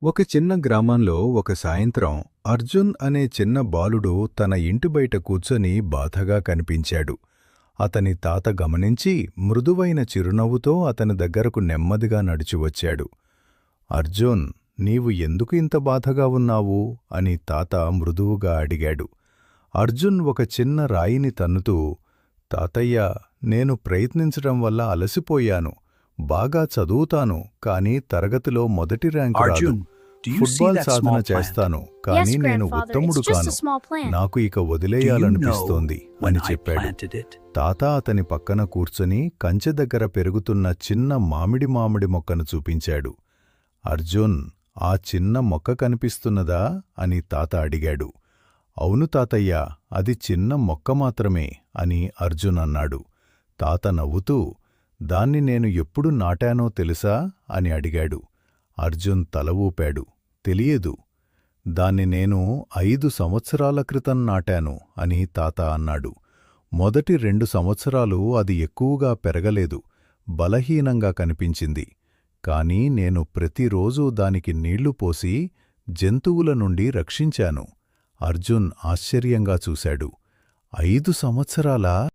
ఒక చిన్న గ్రామంలో ఒక సాయంత్రం అర్జున్ అనే చిన్న బాలుడు తన ఇంటి బయట కూర్చొని బాధగా కనిపించాడు. అతని తాత గమనించి మృదువైన చిరునవ్వుతో అతని దగ్గరకు నెమ్మదిగా నడిచివచ్చాడు. అర్జున్, నీవు ఎందుకు ఇంత బాధగా ఉన్నావు అని తాత మృదువుగా అడిగాడు. అర్జున్ ఒక చిన్న రాయిని తన్నుతూ, తాతయ్యా, నేను ప్రయత్నించడం వల్ల అలసిపోయాను. బాగా చదువుతాను, కానీ తరగతిలో మొదటి ర్యాంకు రాదు. Arjun, do you see football that Sadhana small plant? చేస్తాను, Yes, కానీ నేను grandfather, ఉత్తముడు it's just కాను. a small plant. నాకు ఇక Do you know వదిలేయాలనిపిస్తోంది when అని I చెప్పాడు. planted it? తాత అతని పక్కన కూర్చొని కంచె దగ్గర పెరుగుతున్న చిన్న మామిడి మొక్కను చూపించాడు. అర్జున్, ఆ చిన్న మొక్క కనిపిస్తున్నదా అని తాత అడిగాడు. అవును తాతయ్యా, అది చిన్న మొక్క మాత్రమే అని అర్జున్ అన్నాడు. తాత నవ్వుతూ, దాన్ని నేను ఎప్పుడు నాటానో తెలుసా అని అడిగాడు. అర్జున్ తల ఊపాడు. తెలియదు. దాన్ని నేను 5 సంవత్సరాల క్రితం నాటాను అని తాత అన్నాడు. మొదటి 2 సంవత్సరాలు అది ఎక్కువగా పెరగలేదు, బలహీనంగా కనిపించింది. కాని నేను ప్రతిరోజూ దానికి నీళ్లు పోసి జంతువుల నుండి రక్షించాను. అర్జున్ ఆశ్చర్యంగా చూశాడు. 5 సంవత్సరాలా?